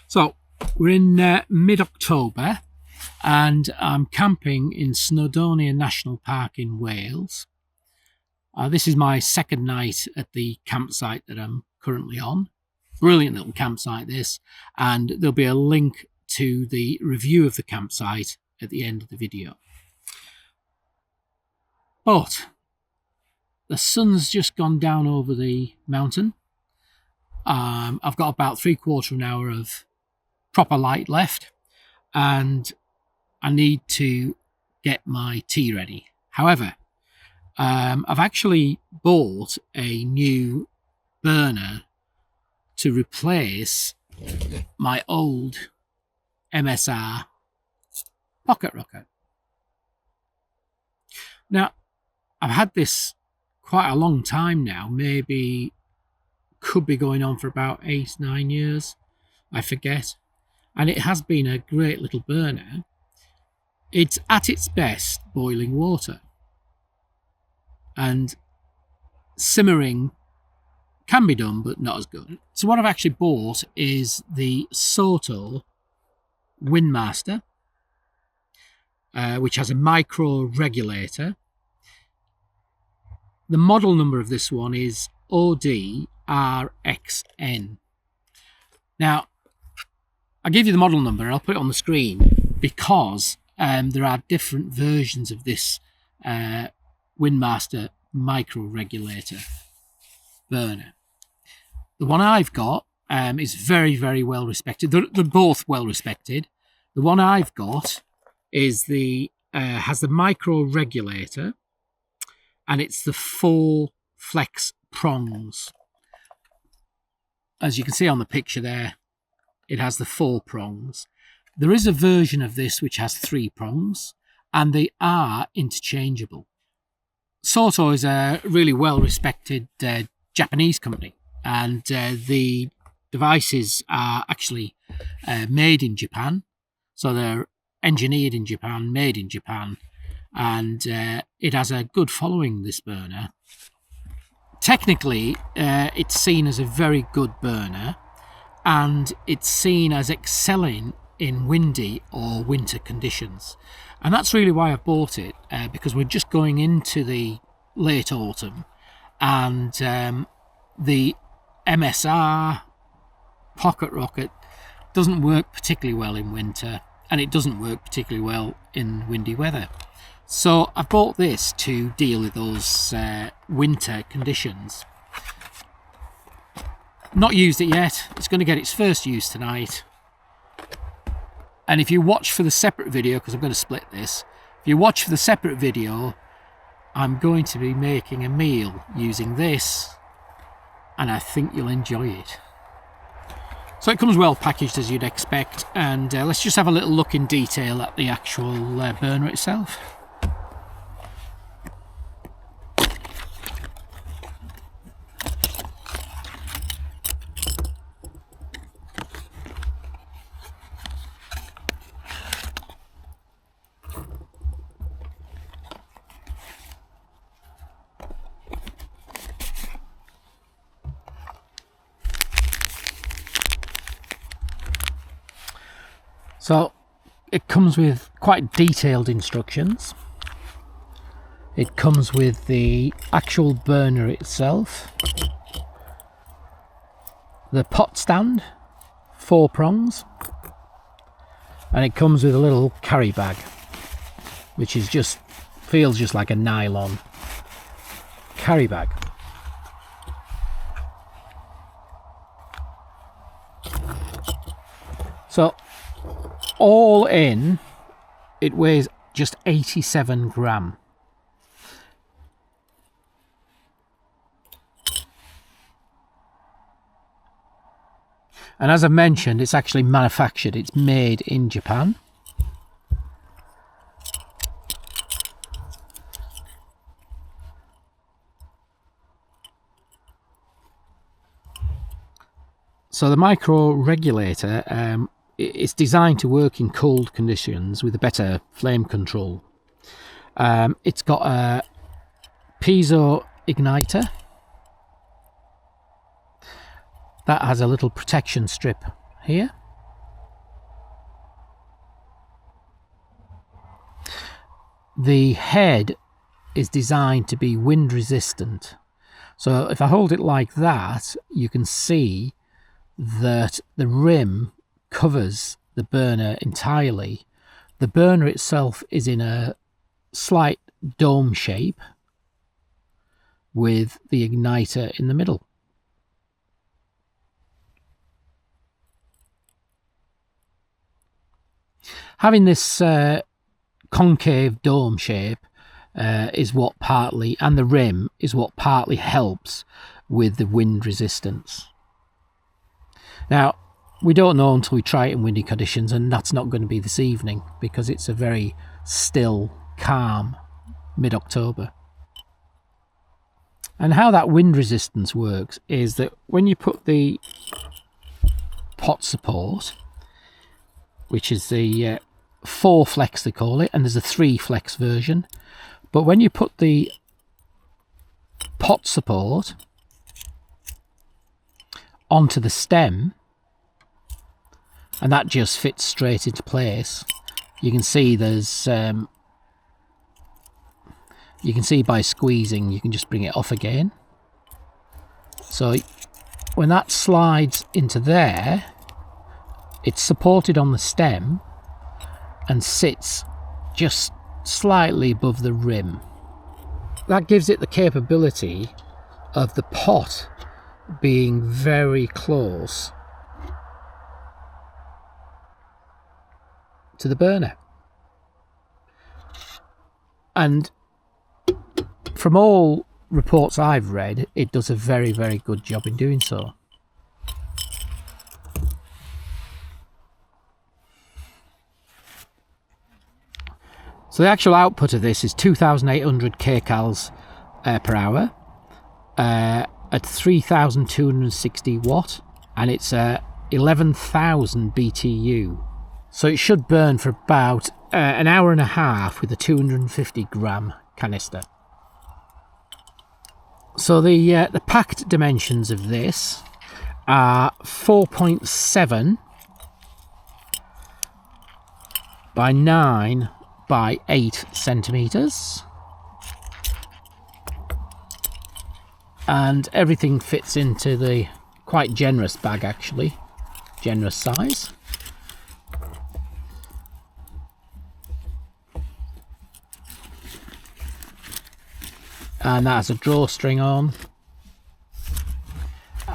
So we're in mid-October and I'm camping in Snowdonia National Park in Wales. This is my second night at the campsite that I'm currently on. Brilliant little campsite this, and there'll be a link to the review of the campsite at the end of the video. But the sun's just gone down over the mountain. I've got about 3/4 of an hour of proper light left, and I need to get my tea ready. However, I've actually bought a new burner to replace my old MSR pocket rocket. Now, I've had this quite a long time now, maybe could be going on for about 8-9 years, I forget, and it has been a great little burner. It's at its best boiling water, and simmering can be done but not as good. So what I've actually bought is the Soto WindMaster, which has a micro regulator. The model number of this one is ODRXN. Now, I'll give you the model number and I'll put it on the screen because there are different versions of this WindMaster micro regulator burner. The one I've got is very, very well respected. They're both well respected. The one I've got is has the micro regulator, and it's the 4 flex prongs. As you can see on the picture there, it has the 4 prongs. There is a version of this which has 3 prongs, and they are interchangeable. Soto is a really well respected Japanese company, and the devices are actually made in Japan. So they're engineered in Japan, made in Japan, and it has a good following, this burner. Technically, it's seen as a very good burner, and it's seen as excelling in windy or winter conditions. And that's really why I bought it, because we're just going into the late autumn, and the MSR pocket rocket doesn't work particularly well in winter, and it doesn't work particularly well in windy weather. So I bought this to deal with those winter conditions. Not used it yet. It's going to get its first use tonight. And if you watch for the separate video, because I'm going to split this, if you watch for the separate video, I'm going to be making a meal using this, and I think you'll enjoy it. So it comes well packaged, as you'd expect, and let's just have a little look in detail at the actual burner itself. So it comes with quite detailed instructions. It comes with the actual burner itself, the pot stand, 4 prongs, and it comes with a little carry bag, which is feels just like a nylon carry bag. So all in, it weighs just 87 gram. And as I mentioned, it's actually manufactured. It's made in Japan. So the micro regulator, it's designed to work in cold conditions with a better flame control. It's got a piezo igniter that has a little protection strip here, the head is designed to be wind resistant. So if I hold it like that, you can see that the rim covers the burner entirely. The burner itself is in a slight dome shape with the igniter in the middle. Having this concave dome shape is what partly, and the rim is what partly helps with the wind resistance. Now, we don't know until we try it in windy conditions, and that's not going to be this evening because it's a very still, calm mid-October. And how that wind resistance works is that when you put the pot support, which is the 4 flex they call it, and there's a 3 flex version, but when you put the pot support onto the stem, and that just fits straight into place, you can see there's you can see by squeezing you can just bring it off again. So when that slides into there, it's supported on the stem and sits just slightly above the rim. That gives it the capability of the pot being very close to the burner. And from all reports I've read, it does a very, very good job in doing so. So the actual output of this is 2,800 kcals per hour at 3,260 watt, and it's 11,000 BTU. So it should burn for about an hour and a half with a 250 gram canister. So the packed dimensions of this are 4.7 by 9 by 8 centimeters, and everything fits into the quite generous bag, actually, generous size. And that has a drawstring on,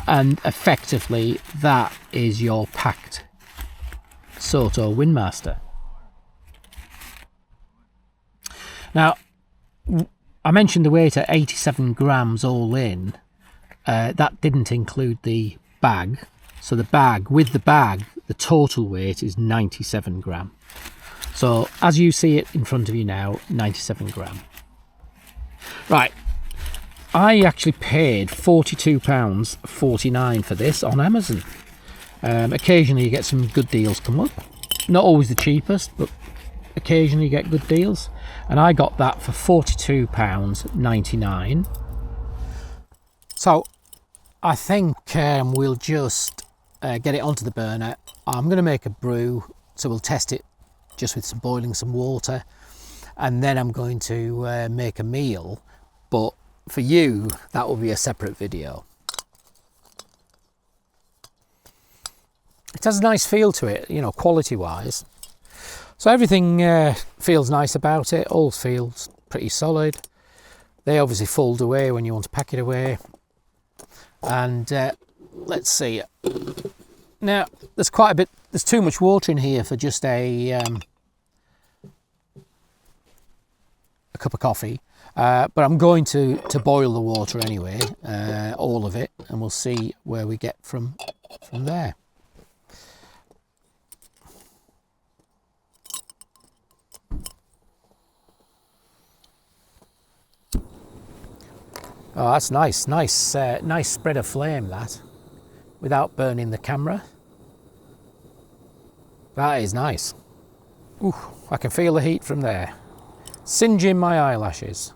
and effectively that is your packed Soto WindMaster. Now, I mentioned the weight at 87 grams all in. That didn't include the bag. So the bag, with the bag, the total weight is 97 gram. So as you see it in front of you now, 97 gram. Right, I actually paid £42.49 for this on Amazon. Occasionally you get some good deals come up. Not always the cheapest, but occasionally you get good deals. And I got that for £42.99. So I think we'll just get it onto the burner. I'm going to make a brew, so we'll test it just with boiling some water, and then I'm going to make a meal. But for you, that will be a separate video. It has a nice feel to it, you know, quality wise. So everything feels nice about it, all feels pretty solid. They obviously fold away when you want to pack it away. And let's see. Now, there's quite a bit, there's too much water in here for just a cup of coffee. But I'm going to boil the water anyway, all of it, and we'll see where we get from there. Oh, that's nice, nice spread of flame, that, without burning the camera. That is nice. Ooh, I can feel the heat from there, singeing my eyelashes.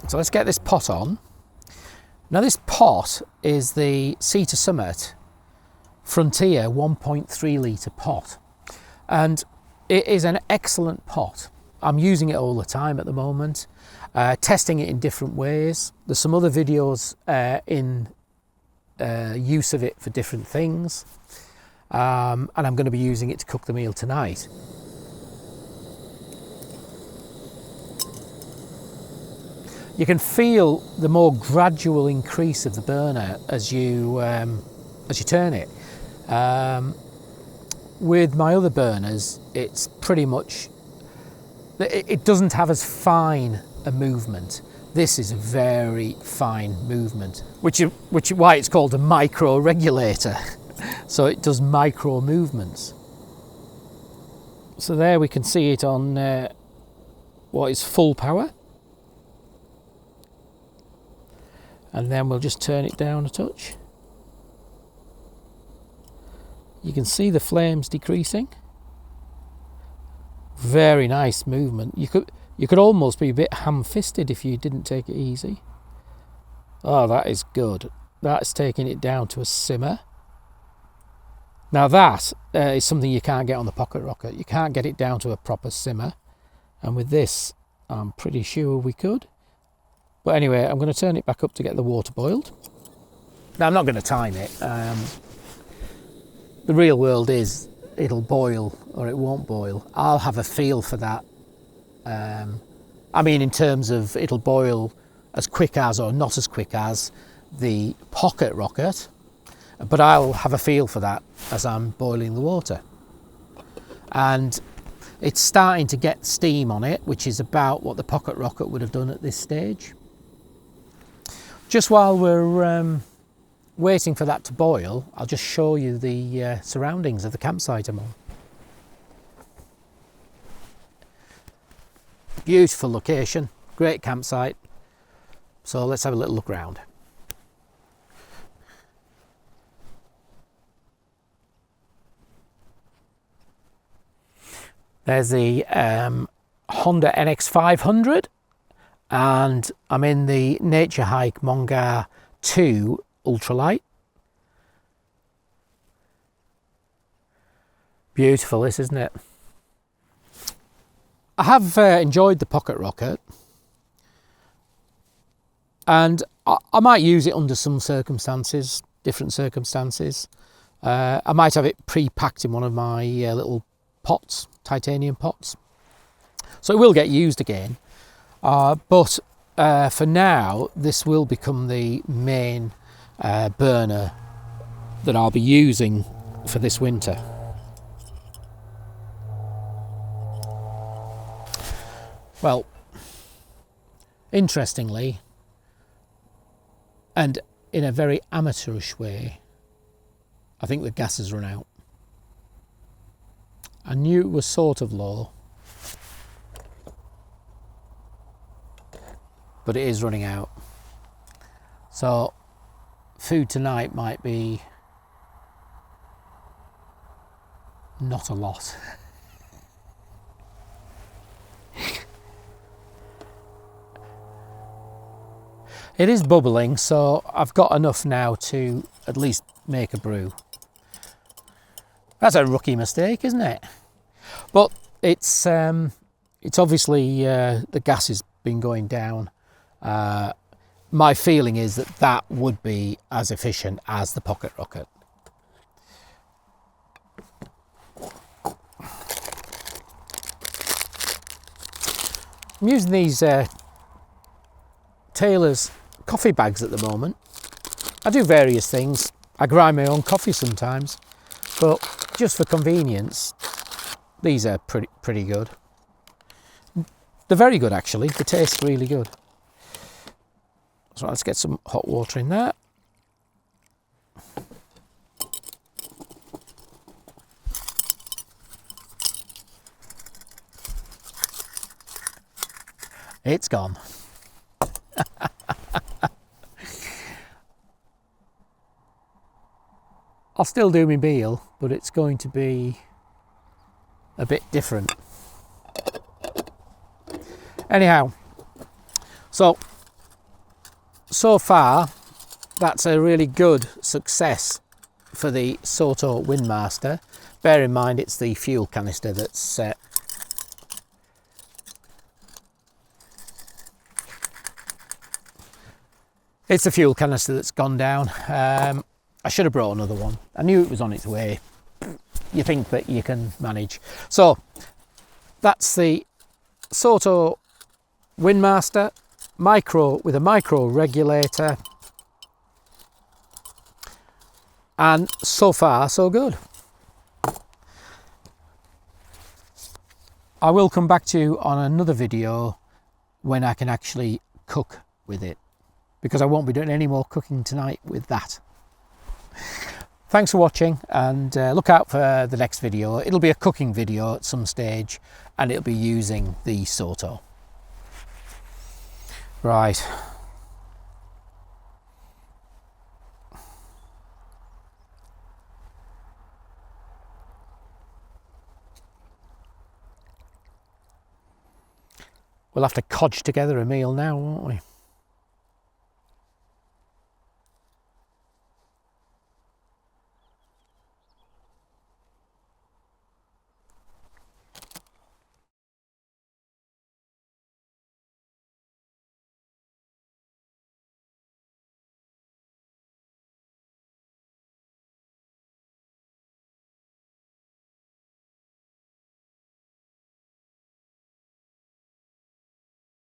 So let's get this pot on. Now this pot is the Cedar Summit Frontier 1.3 litre pot. And it is an excellent pot. I'm using it all the time at the moment, testing it in different ways. There's some other videos in use of it for different things, and I'm going to be using it to cook the meal tonight. You can feel the more gradual increase of the burner as you turn it. With my other burners, it's pretty much, it doesn't have as fine a movement. This is a very fine movement, which is why it's called a micro regulator. So it does micro movements. So there we can see it on what is full power. And then we'll just turn it down a touch. You can see the flames decreasing. Very nice movement. You could almost be a bit ham-fisted if you didn't take it easy. Oh, that is good. That's taking it down to a simmer. Now that is something you can't get on the pocket rocket. You can't get it down to a proper simmer. And with this, I'm pretty sure we could. But anyway, I'm going to turn it back up to get the water boiled. Now, I'm not going to time it. The real world is it'll boil or it won't boil. I'll have a feel for that. I mean, in terms of it'll boil as quick as or not as quick as the pocket rocket, but I'll have a feel for that as I'm boiling the water. And it's starting to get steam on it, which is about what the pocket rocket would have done at this stage. Just while we're waiting for that to boil, I'll just show you the surroundings of the campsite I'm on. Beautiful location, great campsite. So let's have a little look around. There's the Honda NX500. And I'm in the Nature Hike Mongar 2 Ultralight. Beautiful this, isn't it? I have enjoyed the pocket rocket, and I might use it under some circumstances, different circumstances. I might have it pre-packed in one of my little pots, titanium pots. So it will get used again. But for now, this will become the main burner that I'll be using for this winter. Well, interestingly, and in a very amateurish way, I think the gas has run out. I knew it was sort of low, but it is running out. So food tonight might be not a lot. It is bubbling, so I've got enough now to at least make a brew. That's a rookie mistake, isn't it? But it's obviously the gas has been going down. My feeling is that that would be as efficient as the pocket rocket. I'm using these Taylor's coffee bags at the moment. I do various things. I grind my own coffee sometimes, but just for convenience, these are pretty good. They're very good actually. They taste really good. So let's get some hot water in there. It's gone. I'll still do my meal, but it's going to be a bit different. Anyhow, so far that's a really good success for the Soto WindMaster. Bear in mind it's the fuel canister that's it's the fuel canister that's gone down. I should have brought another one. I knew it was on its way. You think that you can manage. So that's the Soto WindMaster micro with a micro regulator, and so far so good. I will come back to you on another video when I can actually cook with it, because I won't be doing any more cooking tonight with that. Thanks for watching, and look out for the next video. It'll be a cooking video at some stage, and it'll be using the Soto. Right. We'll have to codge together a meal now, won't we?